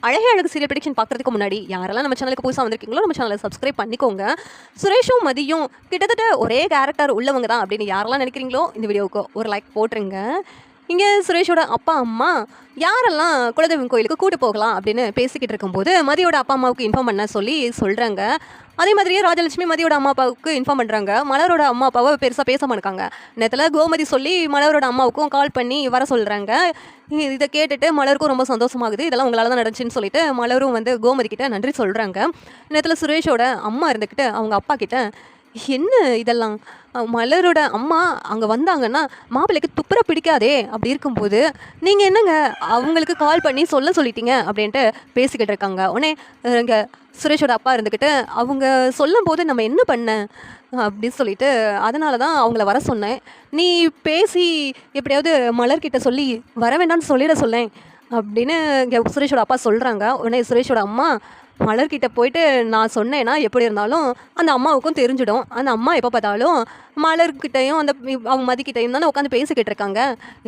அழகே அழகு serial prediction பார்க்குறதுக்கு முன்னாடி யாரெல்லாம் நம்ம சேனலுக்கு புதுசாக வந்திருக்கீங்களோ நம்ம சேனலை சப்ஸ்கிரைப் பண்ணிக்கோங்க. சுரேஷும் மதியும் கிட்டத்தட்ட ஒரே கேரக்டர் உள்ளவங்க தான் அப்படின்னு யாரெல்லாம் நினைக்கிறீங்களோ இந்த வீடியோவுக்கு ஒரு லைக் போட்டுருங்க. இங்கே சுரேஷோட அப்பா அம்மா யாரெல்லாம் குலதெய்வம் கோயிலுக்கு கூட்டு போகலாம் அப்படின்னு பேசிக்கிட்டு இருக்கும்போது மதியோட அப்பா அம்மாவுக்கு இன்ஃபார்ம் பண்ண சொல்கிறாங்க. அதே மாதிரியே ராஜலட்சுமி மதியோட அம்மா அப்பாவுக்கு இன்ஃபார்ம் பண்ணுறாங்க. மலரோட அம்மா அப்பாவை பெருசாக பேச மாட்டாங்க. நேரத்தில் கோமதி சொல்லி மலரோட அம்மாவுக்கும் கால் பண்ணி வர சொல்கிறாங்க. இதை கேட்டுட்டு மலருக்கும் ரொம்ப சந்தோஷமாகுது. இதெல்லாம் உங்களால் தான் நடந்துச்சுன்னு சொல்லிட்டு மலரும் வந்து கோமதி கிட்ட நன்றி சொல்கிறாங்க. நேரத்தில் சுரேஷோட அம்மா இருந்துக்கிட்டு அவங்க அப்பா கிட்ட என்ன இதெல்லாம் மலரோட அம்மா அங்கே வந்தாங்கன்னா மாப்பிள்ளைக்கு துப்புர பிடிக்காதே, அப்படி இருக்கும்போது நீங்கள் என்னங்க அவங்களுக்கு கால் பண்ணி சொல்லிட்டீங்க அப்படின்ட்டு பேசிக்கிட்டு இருக்காங்க. உடனே இங்கே சுரேஷோட அப்பா இருந்துக்கிட்டு அவங்க சொல்லும் போது நம்ம என்ன பண்ண அப்படின்னு சொல்லிட்டு அதனால தான் அவங்கள வர சொன்னேன். நீ பேசி எப்படியாவது மலர்கிட்ட சொல்லி வர வேண்டாம்னு சொல்லிட சொல்லேன் அப்படின்னு இங்கே சுரேஷோட அப்பா சொல்கிறாங்க. உடனே சுரேஷோட அம்மா மலர்கிட்ட போயிட்டு நான் சொன்னேன்னா எப்படி இருந்தாலும் அந்த அம்மாவுக்கும் தெரிஞ்சிடும். அந்த அம்மா எப்போ பார்த்தாலும் மலர்கிட்டையும் அந்த அவங்க மதிக்கிட்டையும் தானே உட்காந்து பேசிக்கிட்டு இருக்காங்க,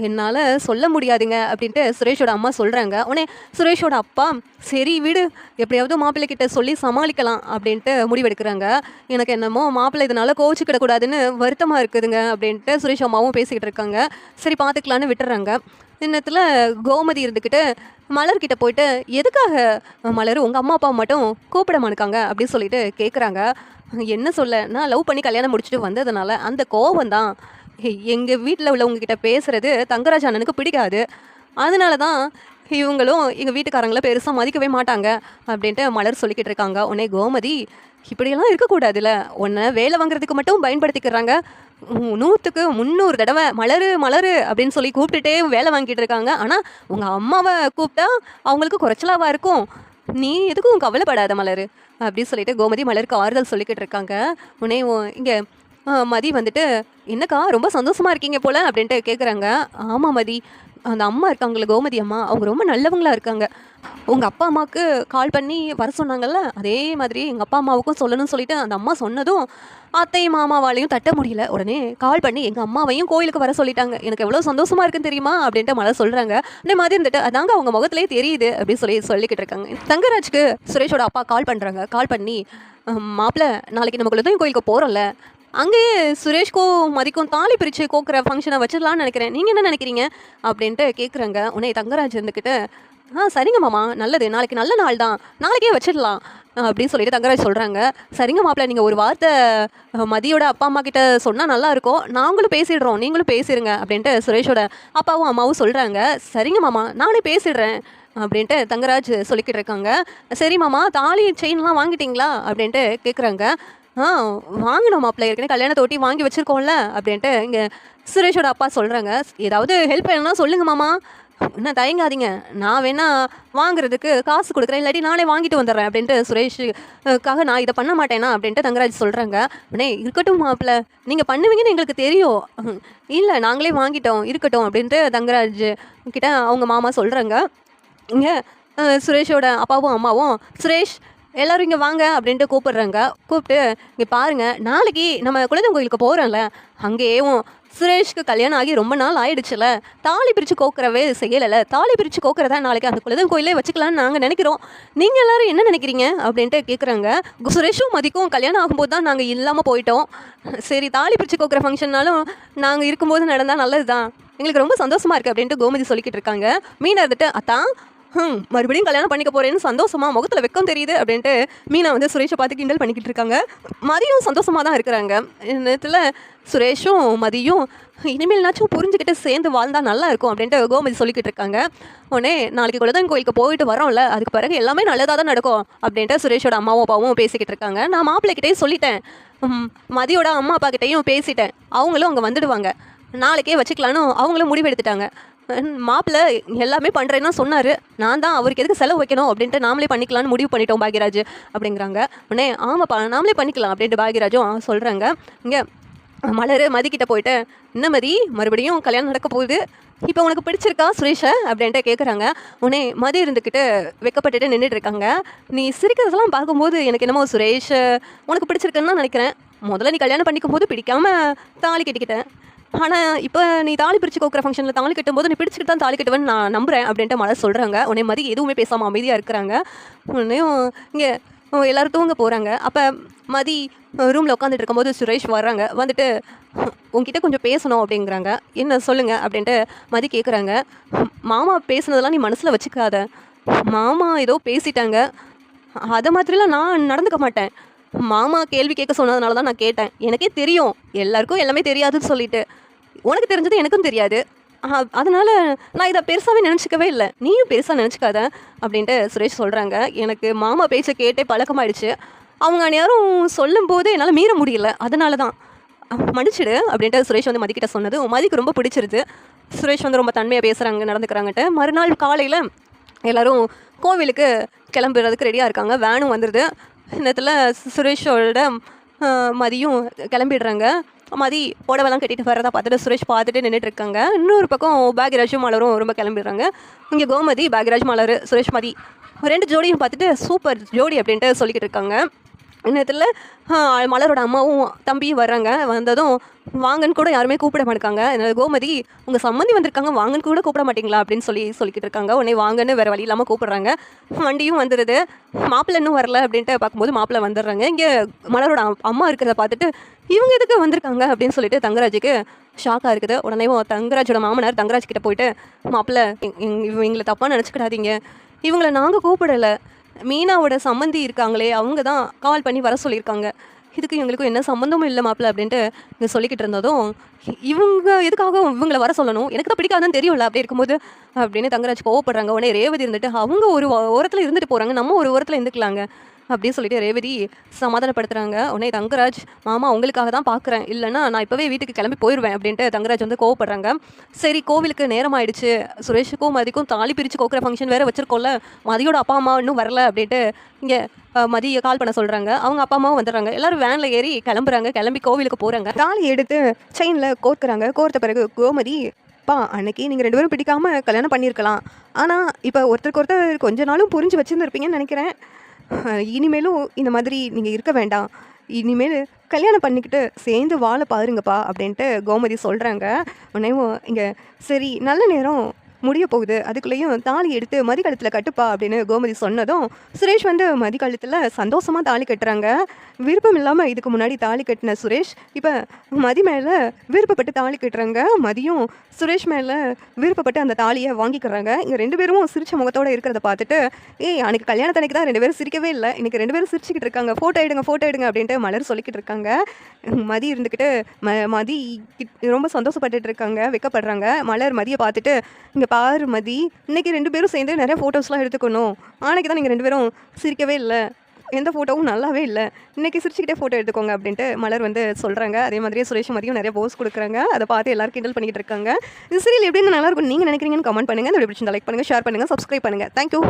என்னால் சொல்ல முடியாதுங்க அப்படின்ட்டு சுரேஷோட அம்மா சொல்கிறாங்க. உடனே சுரேஷோட அப்பா சரி விடு, எப்படியாவது மாப்பிள்ளைக்கிட்ட சொல்லி சமாளிக்கலாம் அப்படின்ட்டு முடிவெடுக்கிறாங்க. எனக்கு என்னமோ மாப்பிள்ளை இதனால் கோச்சிக்கிடக்கூடாதுன்னு வருத்தமாக இருக்குதுங்க அப்படின்ட்டு சுரேஷ் அம்மாவும் பேசிக்கிட்டு இருக்காங்க. சரி பார்த்துக்கலான்னு விட்டுறாங்க. இன்னத்தில் கோமதி இருந்துக்கிட்டு மலர்கிட்ட போயிட்டு எதுக்காக மலர் உங்கள் அம்மா அப்பா மட்டும் கூப்பிட மாட்டாங்க அப்படின்னு சொல்லிட்டு கேட்குறாங்க. என்ன சொல்ல, நான் லவ் பண்ணி கல்யாணம் முடிச்சுட்டு வந்ததுனால அந்த கோவம் தான் எங்கள் வீட்டில் உள்ளவங்கக்கிட்ட பேசுகிறது தங்கராஜ் அண்ணனுக்கு பிடிக்காது. அதனால தான் இவங்களும் எங்கள் வீட்டுக்காரங்களை பெருசாக மதிக்கவே மாட்டாங்க அப்படின்ட்டு மலர் சொல்லிக்கிட்டு இருக்காங்க. உடனே கோமதி இப்படியெல்லாம் இருக்கக்கூடாதுல்ல, உன்னை வேலை வாங்குறதுக்கு மட்டும் பயன்படுத்திக்கிறாங்க, 100க்கு 300 தடவை மலரு அப்படின்னு சொல்லி கூப்பிட்டுட்டே வேலை வாங்கிட்டு இருக்காங்க. ஆனால் உங்கள் அம்மாவை கூப்பிட்டா அவங்களுக்கு குறைச்சலாவாக இருக்கும், நீ எதுக்கும் கவலைப்படாத மலரு அப்படின்னு சொல்லிட்டு கோமதி மலருக்கு ஆறுதல் சொல்லிக்கிட்டு இருக்காங்க. உடனே இங்கே மதி வந்துட்டு என்னக்கா ரொம்ப சந்தோஷமாக இருக்கீங்க போல் அப்படின்ட்டு கேட்குறாங்க. ஆமாம் மதி, அந்த அம்மா இருக்காங்களே கோமதி அம்மா, அவங்க ரொம்ப நல்லவங்களாக இருக்காங்க. உங்கள் அப்பா அம்மாவுக்கு கால் பண்ணி வர சொன்னாங்கல்ல, அதே மாதிரி எங்கள் அப்பா அம்மாவுக்கும் சொல்லணும்னு சொல்லிட்டு அந்த அம்மா சொன்னதும் அத்தை மாமாவாலையும் தட்ட முடியல. உடனே கால் பண்ணி எங்கள் அம்மாவையும் கோயிலுக்கு வர சொல்லிட்டாங்க. எனக்கு எவ்வளோ சந்தோஷமாக இருக்குன்னு தெரியுமா அப்படின்ட்டு மலர் சொல்கிறாங்க. அதே மாதிரி இருந்துட்டு அதாங்க அவங்க முகத்திலே தெரியுது அப்படின்னு சொல்லிக்கிட்டு இருக்காங்க. தங்கராஜ்க்கு சுரேஷோட அப்பா கால் பண்ணுறாங்க. கால் பண்ணி மாப்பிள்ளை நாளைக்கு நம்ம குலதெய்வம் கோயிலுக்கு போகிறோம்ல, அங்கேயே சுரேஷ்க்கும் மதிக்கும் தாலி பிரித்து கோக்குற ஃபங்க்ஷனை வச்சிடலான்னு நினைக்கிறேன், நீங்கள் என்ன நினைக்கிறீங்க அப்படின்ட்டு கேட்குறாங்க. உடனே தங்கராஜ் இருந்துக்கிட்டு சரிங்க மாமா, நல்லது, நாளைக்கு நல்ல நாள் தான், நாளைக்கே வச்சிடலாம் அப்படின்னு சொல்லிட்டு தங்கராஜ் சொல்கிறாங்க. சரிங்க மாப்பிள்ள, நீங்கள் ஒரு வார்த்தை மதியோட அப்பா அம்மா கிட்ட சொன்னால் நல்லாயிருக்கும், நாங்களும் பேசிடுறோம், நீங்களும் பேசிடுங்க அப்படின்ட்டு சுரேஷோட அப்பாவும் அம்மாவும் சொல்கிறாங்க. சரிங்க மாமா, நானே பேசிடுறேன் அப்படின்ட்டு தங்கராஜ் சொல்லிக்கிட்டு இருக்காங்க. சரி மாமா, தாலி செயின்லாம் வாங்கிட்டீங்களா அப்படின்ட்டு கேட்குறாங்க. வாங்கினோம் மாப்பிள்ளை, ஏற்கனவே கல்யாணத்தை ஒட்டி வாங்கி வச்சுருக்கோம்ல அப்படின்ட்டு இங்கே சுரேஷோட அப்பா சொல்கிறாங்க. ஏதாவது ஹெல்ப் வேணும்னா சொல்லுங்க மாமா, என்ன தயங்காதீங்க, நான் வேணா வாங்குறதுக்கு காசு கொடுக்குறேன், இல்லாட்டி நானே வாங்கிட்டு வந்துடுறேன் அப்படின்ட்டு சுரேஷுக்காக நான் இதை பண்ண மாட்டேனா அப்படின்ட்டு தங்கராஜ் சொல்கிறாங்க. உடனே இருக்கட்டும் மாப்பிள்ள, நீங்கள் பண்ணுவீங்கன்னு எங்களுக்கு தெரியும், இல்லை நாங்களே வாங்கிட்டோம் இருக்கட்டும் அப்படின்ட்டு தங்கராஜ் கிட்ட அவங்க மாமா சொல்கிறாங்க. இங்கே சுரேஷோட அப்பாவும் அம்மாவும் சுரேஷ் எல்லோரும் இங்கே வாங்க அப்படின்ட்டு கூப்பிடுறாங்க. கூப்பிட்டு இங்கே பாருங்கள், நாளைக்கு நம்ம குலதெய்வம் கோயிலுக்கு போகிறோம்ல, அங்கேயும் சுரேஷ்க்கு கல்யாணம் ஆகி ரொம்ப நாள் ஆயிடுச்சுல, தாலி பிரித்து கோக்குறவே செய்யலை, தாலி பிரித்து கோக்குறதா நாளைக்கு அந்த குலதெய்வம் கோயிலே வச்சுக்கலான்னு நாங்கள் நினைக்கிறோம், நீங்கள் எல்லோரும் என்ன நினைக்கிறீங்க அப்படின்ட்டு கேட்குறாங்க. சுரேஷும் மதிக்கும் கல்யாணம் ஆகும்போது தான் நாங்கள் இல்லாமல் போயிட்டோம், சரி தாலி பிரித்து கோக்குற ஃபங்க்ஷன்னாலும் நாங்கள் இருக்கும்போது நடந்தால் நல்லது தான், எங்களுக்கு ரொம்ப சந்தோஷமாக இருக்குது அப்படின்ட்டு கோமதி சொல்லிக்கிட்டு இருக்காங்க. மீனா இருந்துட்டு அத்தான் மறுபடியும் கல்யாணம் பண்ணிக்க போகிறேன்னு சந்தோஷமா முகத்தில் வெக்கம் தெரியுது அப்படின்ட்டு மீனா வந்து சுரேஷை பார்த்து கிண்டல் பண்ணிக்கிட்டு இருக்காங்க. மதியும் சந்தோஷமாக தான் இருக்கிறாங்க. நேரத்தில் சுரேஷும் மதியும் இனிமேல்னாச்சும் புரிஞ்சுக்கிட்டு சேர்ந்து வாழ்ந்தால் நல்லா இருக்கும் அப்படின்ட்டு கோமதி சொல்லிக்கிட்டு இருக்காங்க. உடனே நாளைக்கு குலதெய்வம் கோயிலுக்கு போயிட்டு வரோம்ல, அதுக்கு பிறகு எல்லாமே நல்லதாக தான் நடக்கும் அப்படின்ட்டு சுரேஷோட அம்மாவும் அப்பாவும் பேசிக்கிட்டு இருக்காங்க. நான் மாப்பிள்ளைக்கிட்டையும் சொல்லிட்டேன், மதியோட அம்மா அப்பா கிட்டையும் பேசிட்டேன், அவங்களும் அங்கே வந்துடுவாங்க, நாளைக்கே வச்சுக்கலான்னு அவங்களும் முடிவெடுத்துட்டாங்க. மாப்பிள்ளை எல்லாமே பண்ணுறேன்னா சொன்னார், நான் தான் அவருக்கு எதுக்கு செலவு வைக்கணும் அப்படின்ட்டு நாமளே பண்ணிக்கலான்னு முடிவு பண்ணிட்டோம் பாக்யராஜ் அப்படிங்கிறாங்க. உடனே ஆமாப்பா நாமளே பண்ணிக்கலாம் அப்படின்ட்டு பாக்யராஜும் சொல்கிறாங்க. இங்கே மலர் மதிக்கிட்ட போயிட்டு என்ன மதி, மறுபடியும் கல்யாணம் நடக்க போகுது, இப்போ உனக்கு பிடிச்சிருக்கா சுரேஷை அப்படின்ட்டு கேட்குறாங்க. உடனே மதி இருந்துக்கிட்டு வெக்கப்பட்டுட்டு நின்றுட்டு இருக்காங்க. நீ சிரிக்கிறதெல்லாம் பார்க்கும்போது எனக்கு என்னமோ சுரேஷ் உனக்கு பிடிச்சிருக்குன்னு தான் நினைக்கிறேன், முதல்ல நீ கல்யாணம் பண்ணிக்கும் போது பிடிக்காமல் தாலி கட்டிக்கிட்டேன், ஆனால் இப்போ நீ தாலி பிரித்து கோக்குற ஃபங்க்ஷனில் தாலி கட்டும்போது நீ பிடிச்சிட்டு தான் தாலி கட்டுவேன்னு நான் நம்புகிறேன் அப்படின்ட்டு மலர் சொல்கிறாங்க. உடனே மதி எதுவுமே பேசாமல் அமைதியாக இருக்கிறாங்க. உடனேயும் இங்கே எல்லோரும் தூங்க போகிறாங்க. அப்போ மதி ரூமில் உட்காந்துட்டு இருக்கும்போது சுரேஷ் வர்றாங்க. வந்துட்டு உங்ககிட்ட கொஞ்சம் பேசணும் அப்படிங்கிறாங்க. என்ன சொல்லுங்க அப்படின்ட்டு மதி கேட்குறாங்க. மாமா பேசுனதெல்லாம் நீ மனசில் வச்சுக்காத. மாமா ஏதோ பேசிட்டாங்க, அதை மாதிரிலாம் நான் நடந்துக்க மாட்டேன். மாமா கேள்வி கேட்க சொன்னதுனால தான் நான் கேட்டேன். எனக்கே தெரியும் எல்லாருக்கும் எல்லாமே தெரியாதுன்னு சொல்லிட்டு. உனக்கு தெரிஞ்சது எனக்கும் தெரியாது. அதனால் நான் இதை பெருசாகவே நினச்சிக்கவே இல்லை. நீயும் பெருசாக நினச்சிக்காத அப்படின்ட்டு சுரேஷ் சொல்கிறாங்க. எனக்கு மாமா பேச்சை கேட்டே பழக்கமாயிடுச்சு. அவங்க யாரும் சொல்லும்போது என்னால் மீற முடியல. அதனால தான் மன்னிச்சிடு அப்படின்ட்டு சுரேஷ் வந்து மதிக்கிட்ட சொன்னது மதிக்கு ரொம்ப பிடிச்சிருது. சுரேஷ் வந்து ரொம்ப தன்மையாக பேசுகிறாங்க, நடந்துக்கிறாங்கன்ட்டு. மறுநாள் காலையில் எல்லோரும் கோவிலுக்கு கிளம்புறதுக்கு ரெடியாக இருக்காங்க. வேனும் வந்துடுது. நேரத்தில் சுரேஷோட மதியும் கிளம்பிடுறாங்க. மதி புடவெல்லாம் கட்டிட்டு வர்றதா பார்த்துட்டு சுரேஷ் பார்த்துட்டு நின்றுட்டுருக்காங்க. இன்னொரு பக்கம் பாக்யராஜும் மலரும் ரொம்ப கிளம்பிடுறாங்க. இங்கே கோமதி, பாக்யராஜ், மலர், சுரேஷ், மதி 2 ஜோடியும் பார்த்துட்டு சூப்பர் ஜோடி அப்படின்ட்டு சொல்லிக்கிட்டு இருக்காங்க. நேரத்தில் மலரோட அம்மாவும் தம்பியும் வர்றாங்க. வந்ததும் வாங்கன்னு கூட யாருமே கூப்பிட மாட்டாங்க. கோமதி உங்கள் சம்மந்தி வந்திருக்காங்க, வாங்கன்னு கூட கூப்பிட மாட்டிங்களா அப்படின்னு சொல்லிக்கிட்டு இருக்காங்க. உடனே வாங்கன்னு வேறு வழி இல்லாமல் கூப்பிட்றாங்க. வண்டியும் வந்துடுது. மாப்பிள்ளை இன்னும் வரல அப்படின்ட்டு பார்க்கும்போது மாப்பிள்ளை வந்துடுறாங்க. இங்கே மலரோட அம்மா இருக்கிறத பார்த்துட்டு இவங்க எதுக்கு வந்திருக்காங்க அப்படின்னு சொல்லிட்டு தங்கராஜுக்கு ஷாக்காக இருக்குது. உடனே தங்கராஜோட மாமனார் தங்கராஜ் கிட்ட போயிட்டு மாப்பிள்ளை இவங்களை தப்பாக நினச்சிக்கிடாதீங்க, இவங்களை நாங்கள் கூப்பிடலை, மீனாவோட சம்மந்தி இருக்காங்களே அவங்க தான் கால் பண்ணி வர சொல்லியிருக்காங்க, இதுக்கு எங்களுக்கும் என்ன சம்மந்தமும் இல்லை மாப்பிள்ள அப்படின்ட்டு இங்கே சொல்லிக்கிட்டு இருந்ததும் இவங்க எதுக்காக இவங்களை வர சொல்லணும், எனக்கு தான் பிடிக்காதுன்னு தெரியும்ல அப்படி இருக்கும்போது அப்படின்னு தங்கராஜ் கோவப்படுறாங்க. உடனே ரேவதி இருந்துட்டு அவங்க ஒரு ஓரத்தில் இருந்துட்டு போகிறாங்க, நம்ம ஒரு ஓரத்தில் இருந்துக்கலாங்க அப்படின்னு சொல்லிட்டு ரேவதி சமாதானப்படுத்துகிறாங்க. உடனே தங்கராஜ் மாமா உங்களுக்காக தான் பார்க்குறேன், இல்லைன்னா நான் இப்போவே வீட்டுக்கு கிளம்பி போயிடுவேன் அப்படின்ட்டு தங்கராஜ் வந்து கோவப்படுறாங்க. சரி கோவிலுக்கு நேரம் ஆயிடுச்சு, சுரேஷுக்கும் மதிக்கும் தாலி பிரித்து கோக்குற ஃபங்க்ஷன் வேறு வச்சுருக்கோம்ல, மதியோட அப்பா அம்மா இன்னும் வரல அப்படின்ட்டு இங்கே மதியை கால் பண்ண சொல்கிறாங்க. அவங்க அப்பா அம்மாவும் வந்துடுறாங்க. எல்லோரும் வேனில் ஏறி கிளம்புறாங்க. கிளம்பி கோவிலுக்கு போகிறாங்க. தாலி எடுத்து செயினில் கோர்க்குறாங்க. கோர்த்த பிறகு கோமதி அன்னைக்கு நீங்கள் 2 பேரும் பிடிக்காமல் கல்யாணம் பண்ணியிருக்கலாம், ஆனால் இப்போ ஒருத்தருக்கு ஒருத்தர் கொஞ்ச நாளும் புரிஞ்சு வச்சுருந்துருப்பீங்கன்னு நினைக்கிறேன். இனிமேலும் இந்த மாதிரி நீங்கள் இருக்க வேண்டாம், இனிமேல் கல்யாணம் பண்ணிக்கிட்டு சேர்ந்து வாழ பாருங்கப்பா அப்படின்ட்டு கோமதி சொல்கிறாங்க. உடனே இங்கே சரி நல்ல நேரம் முடிய போகுது, அதுக்குள்ளேயும் தாலி எடுத்து மதி கழுத்தில் கட்டுப்பா அப்படின்னு கோமதி சொன்னதும் சுரேஷ் வந்து மதி கழுத்தில் சந்தோஷமாக தாலி கட்டுறாங்க. விருப்பம் இல்லாமல் இதுக்கு முன்னாடி தாலி கட்டின சுரேஷ் இப்போ மதி மேலே விருப்பப்பட்டு தாலி கட்டுறாங்க. மதியும் சுரேஷ் மேலே விருப்பப்பட்டு அந்த தாலியை வாங்கிக்கிறாங்க. இங்கே 2 பேரும் சிரிச்ச முகத்தோடு இருக்கிறத பார்த்துட்டு அன்றைக்கி கல்யாணத்தன்னைக்கு தான் 2 பேரும் சிரிக்கவே இல்லை, இன்றைக்கி 2 பேரும் சிரிச்சுக்கிட்டு இருக்காங்க. ஃபோட்டோ எடுங்க அப்படின்ட்டு மலர் சொல்லிக்கிட்டு இருக்காங்க. மதி இருந்துக்கிட்டு மதி ரொம்ப சந்தோஷப்பட்டுட்டு இருக்காங்க, வெக்கப்படுறாங்க. மலர் மதியை பார்த்துட்டு இங்கே பாரு மதி, இன்றைக்கி 2 பேரும் சேர்ந்து நிறைய ஃபோட்டோஸ்லாம் எடுத்துக்கணும், அன்றைக்கி தான் நீங்கள் 2 பேரும் சிரிக்கவே இல்லை, எந்த ஃபோட்டோவும் நல்லாவே இல்லை, இன்றைக்கி சிரிச்சுக்கிட்டே ஃபோட்டோ எடுத்துக்கோங்க அப்படின்ட்டு மலர் வந்து சொல்கிறாங்க. அதே மாதிரியே சுரேஷ் மதியும் நிறைய போஸ் கொடுக்குறாங்க. அதை பார்த்து எல்லாரும் கிண்டல் பண்ணிக்கிட்டு இருக்காங்க. இந்த சீரியல் எப்படின்னு நல்லாயிருக்கும் நீங்கள் நினைக்கிறீங்கன்னு கமெண்ட் பண்ணுங்கள். இந்த வீடியோ பிடிச்சிருந்தா லைக் பண்ணுங்கள், ஷேர் பண்ணுங்கள், சப்ஸ்கிரைப் பண்ணுங்கள். தேங்க்யூ.